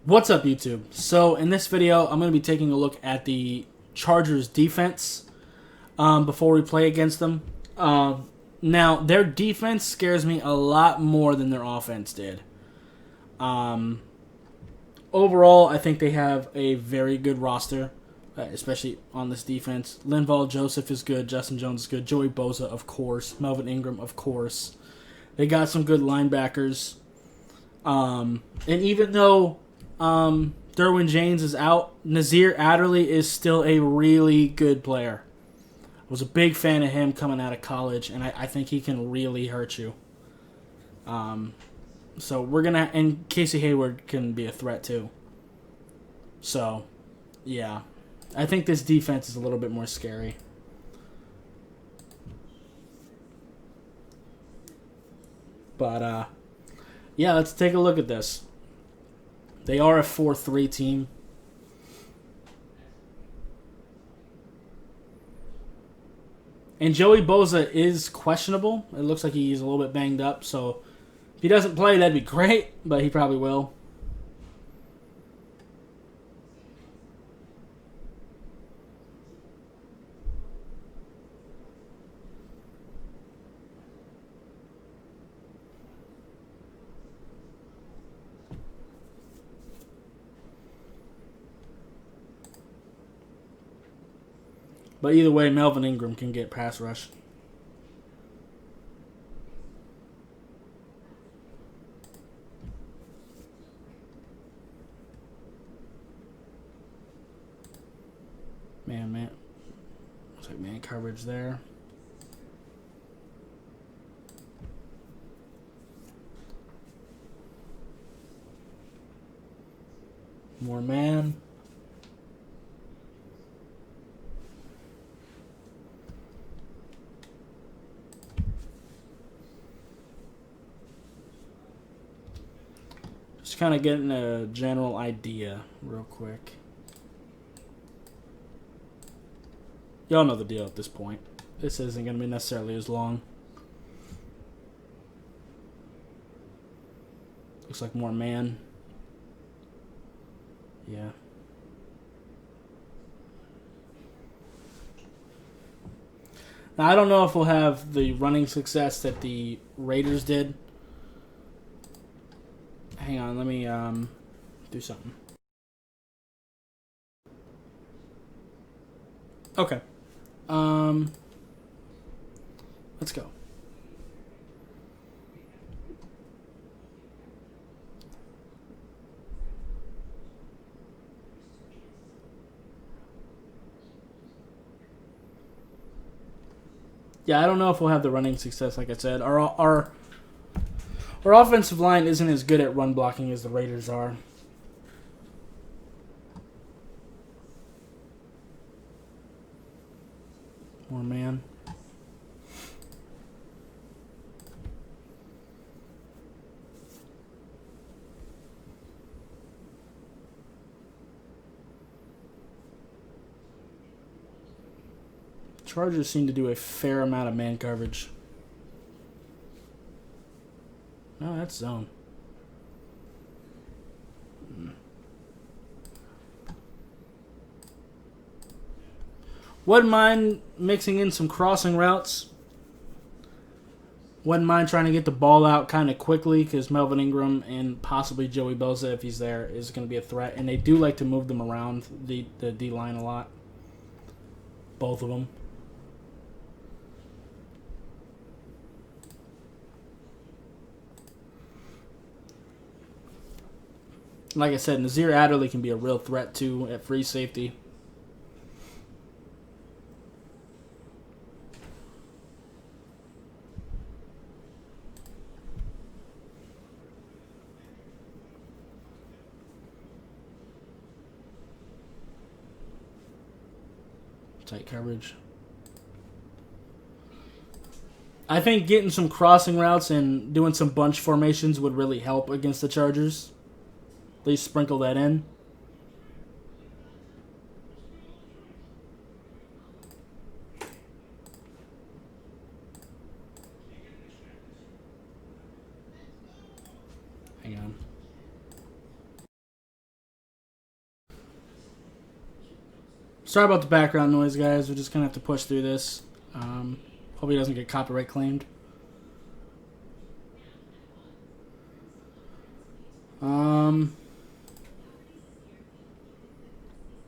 What's up, YouTube? So in this video, I'm going to be taking a look at the Chargers defense before we play against them. Now, their defense scares me a lot more than their offense did. Overall, I think they have a very good roster, especially on this defense. Linval Joseph is good. Justin Jones is good. Joey Bosa, of course. Melvin Ingram, of course. They got some good linebackers. And even though Derwin James is out, Nazir Adderley is still a really good player. I was a big fan of him coming out of college, and I think he can really hurt you. So we're gonna, and Casey Hayward can be a threat too. So, yeah, I think this defense is a little bit more scary. But yeah, let's take a look at this. They are a 4-3 team. And Joey Bosa is questionable. It looks like he's a little bit banged up. So if he doesn't play, that'd be great. But he probably will. But either way, Melvin Ingram can get pass rush. Man. Looks like man coverage there. More man. Just kind of getting a general idea real quick. Y'all know the deal at this point. This isn't going to be necessarily as long. Looks like more man. Yeah. Now, I don't know if we'll have the running success that the Raiders did. Hang on, let me do something. Okay. Let's go. Yeah, I don't know if we'll have the running success, like I said. Our offensive line isn't as good at run blocking as the Raiders are. More man. Chargers seem to do a fair amount of man coverage. No, that's zone. Wouldn't mind mixing in some crossing routes. Wouldn't mind trying to get the ball out kind of quickly because Melvin Ingram and possibly Joey Bosa, if he's there, is going to be a threat. And they do like to move them around the D-line a lot. Both of them. Like I said, Nazir Adderley can be a real threat too at free safety. Tight coverage. I think getting some crossing routes and doing some bunch formations would really help against the Chargers. At least sprinkle that in. Hang on. Sorry about the background noise, guys. We're just going to have to push through this. Hope he doesn't get copyright claimed.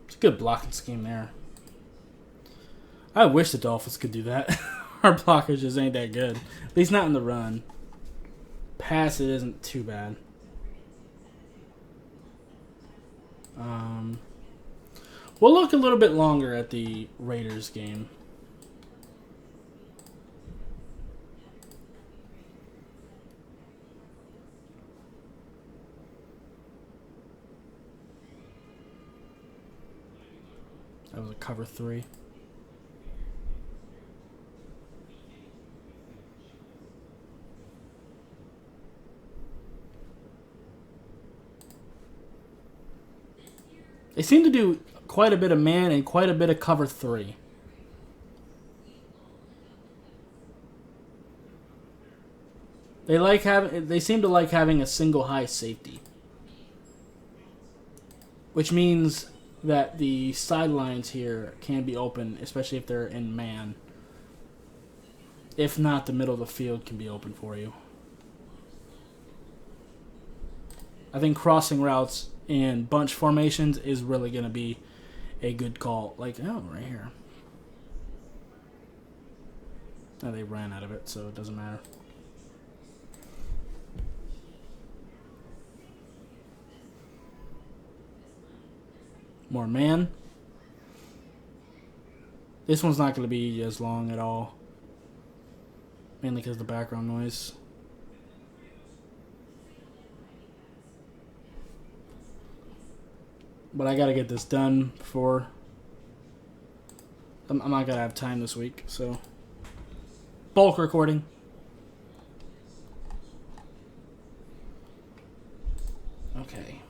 It's a good blocking scheme there. I wish the Dolphins could do that. Our blockers just ain't that good. At least not in the run. Pass, it isn't too bad. We'll look a little bit longer at the Raiders game. That was a cover 3. They seem to do quite a bit of man and quite a bit of cover 3. They seem to like having a single high safety, which means that the sidelines here can be open, especially if they're in man. If not, the middle of the field can be open for you. I think crossing routes and bunch formations is really going to be a good call. Like, oh, right here. Oh, they ran out of it, so it doesn't matter. More man. This one's not going to be as long at all. Mainly because of the background noise. But I got to get this done before... I'm not going to have time this week, so... Bulk recording. Okay.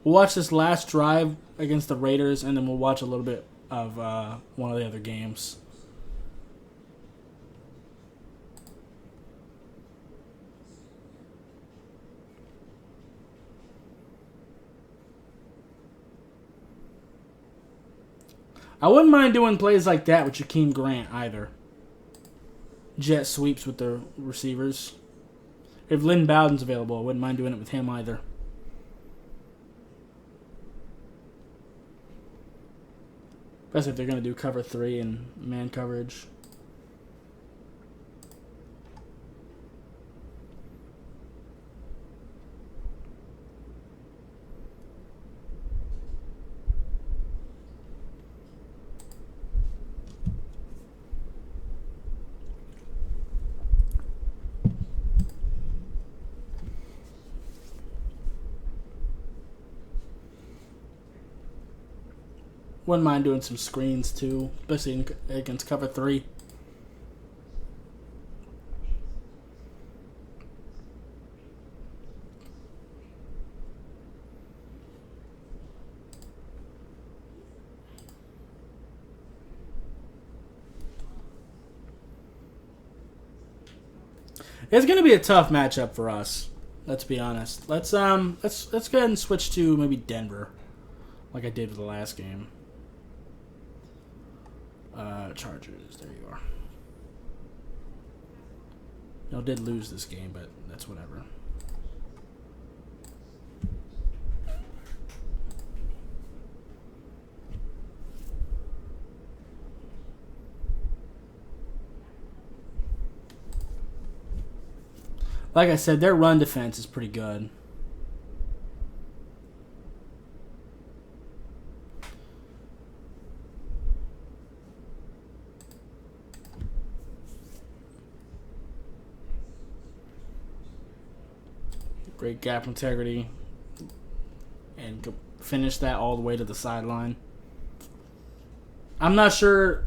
We'll watch this last drive against the Raiders, and then we'll watch a little bit of one of the other games. I wouldn't mind doing plays like that with Jakeem Grant either. Jet sweeps with the receivers. If Lynn Bowden's available, I wouldn't mind doing it with him either. Especially if they're going to do cover 3 and man coverage. Wouldn't mind doing some screens too, especially against cover 3. It's going to be a tough matchup for us. Let's be honest. Let's go ahead and switch to maybe Denver, like I did with the last game. Chargers. There you are. Y'all did lose this game, but that's whatever. Like I said, their run defense is pretty good. Great gap integrity. And finish that all the way to the sideline. I'm not sure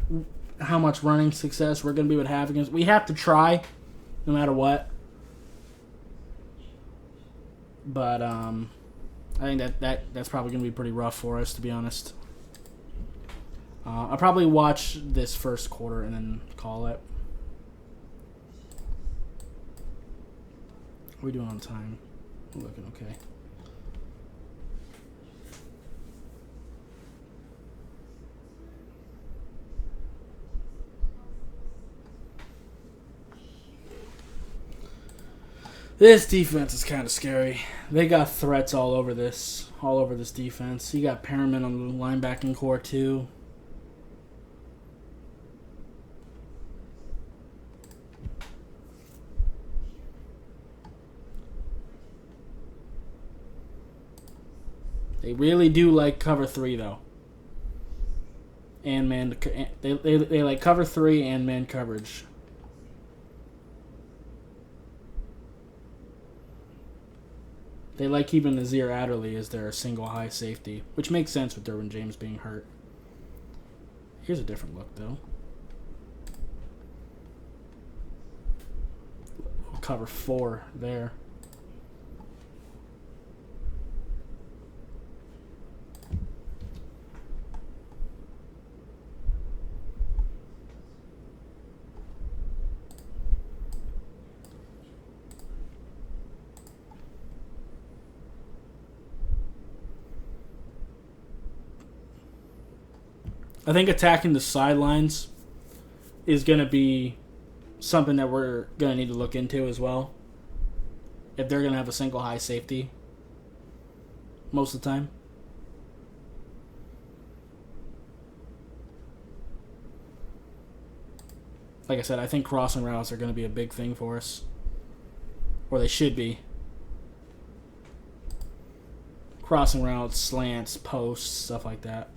how much running success we're going to be able to have against. We have to try, no matter what. But I think that's probably going to be pretty rough for us, to be honest. I'll probably watch this first quarter and then call it. What are we doing on time? We're looking okay. This defense is kind of scary. They got threats all over this defense. You got Perriman on the linebacking core too. They really do like cover 3 though, and man. They like cover 3 and man coverage. They like keeping Nazir Adderley as their single high safety, which makes sense with Derwin James being hurt. Here's a different look, though. We'll cover 4 there. I think attacking the sidelines is going to be something that we're going to need to look into as well. If they're going to have a single high safety most of the time. Like I said, I think crossing routes are going to be a big thing for us. Or they should be. Crossing routes, slants, posts, stuff like that.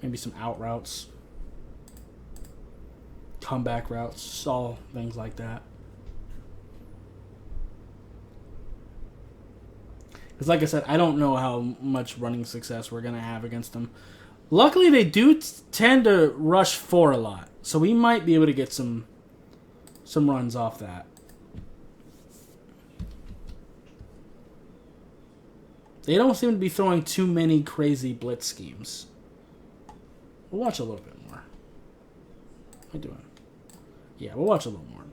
Maybe some out routes, comeback routes, all things like that. Because like I said, I don't know how much running success we're going to have against them. Luckily, they do tend to rush 4 a lot. So we might be able to get some runs off that. They don't seem to be throwing too many crazy blitz schemes. We'll watch a little bit more. What am I doing? Yeah, we'll watch a little more.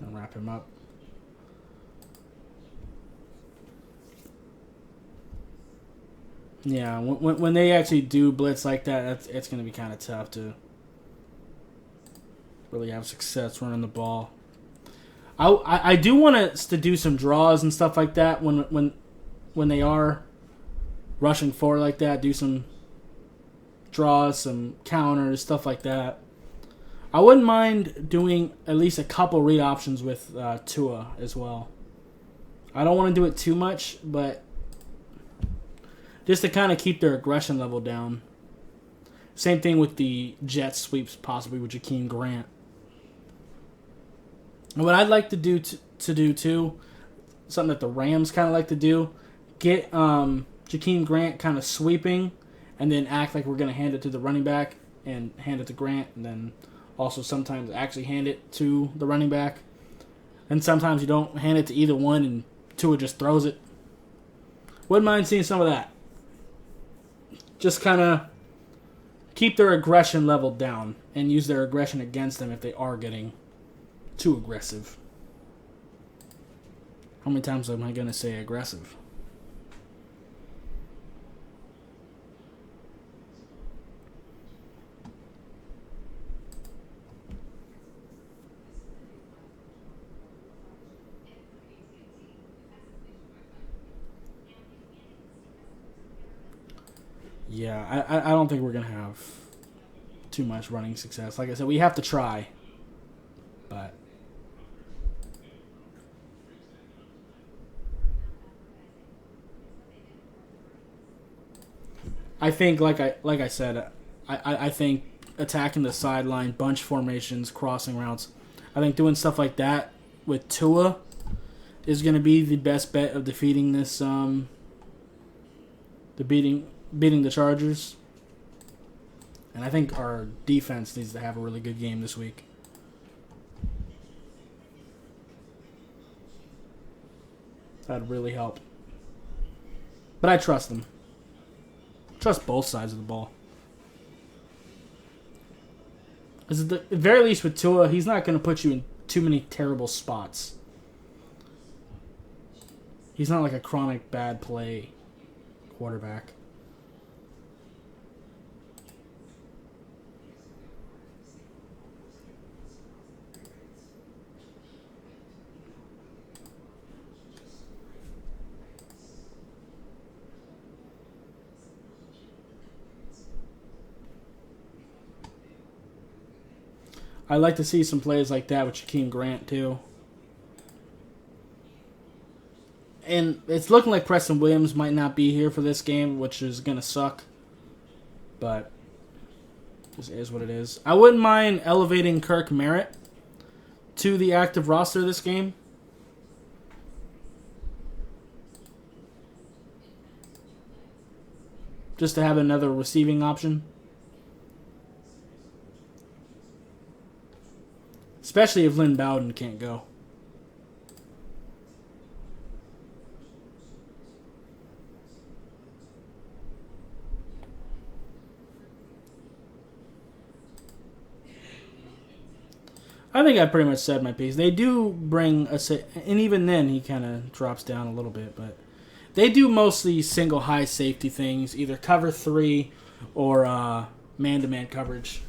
I'll wrap him up. Yeah, when they actually do blitz like that, it's going to be kind of tough to really have success running the ball. I do want us to do some draws and stuff like that when they are rushing forward like that. Do some draws, some counters, stuff like that. I wouldn't mind doing at least a couple read options with Tua as well. I don't want to do it too much, but just to kind of keep their aggression level down. Same thing with the jet sweeps, possibly with Jakeem Grant. And what I'd like to do too, something that the Rams kind of like to do, get Jakeem Grant kind of sweeping, and then act like we're going to hand it to the running back and hand it to Grant, and then also sometimes actually hand it to the running back. And sometimes you don't hand it to either one, and Tua just throws it. Wouldn't mind seeing some of that. Just kind of keep their aggression level down and use their aggression against them if they are getting too aggressive. How many times am I going to say aggressive? Yeah, I don't think we're going to have too much running success. Like I said, we have to try. But I think, like I said, I think attacking the sideline, bunch formations, crossing routes, I think doing stuff like that with Tua is going to be the best bet of defeating this, beating the Chargers. And I think our defense needs to have a really good game this week. That'd really help. But I trust them. Trust both sides of the ball. Because at the very least with Tua, he's not going to put you in too many terrible spots. He's not like a chronic bad play quarterback. I like to see some plays like that with Jakeem Grant, too. And it's looking like Preston Williams might not be here for this game, which is going to suck. But this is what it is. I wouldn't mind elevating Kirk Merritt to the active roster this game. Just to have another receiving option. Especially if Lynn Bowden can't go. I think I pretty much said my piece. They do bring a... And even then, he kind of drops down a little bit. But they do mostly single high safety things. Either cover 3 or man-to-man coverage.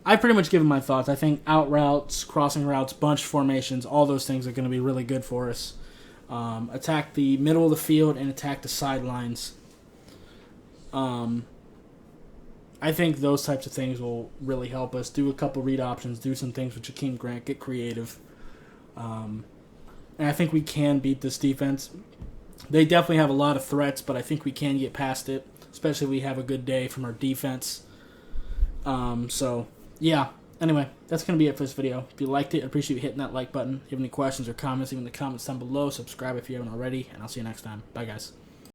I pretty much given my thoughts. I think out routes, crossing routes, bunch formations, all those things are going to be really good for us. Attack the middle of the field and attack the sidelines. I think those types of things will really help us. Do a couple read options, do some things with Jakeem Grant, get creative. And I think we can beat this defense. They definitely have a lot of threats, but I think we can get past it, especially if we have a good day from our defense. Yeah. Anyway, that's going to be it for this video. If you liked it, I appreciate you hitting that like button. If you have any questions or comments, leave in the comments down below. Subscribe if you haven't already, and I'll see you next time. Bye, guys.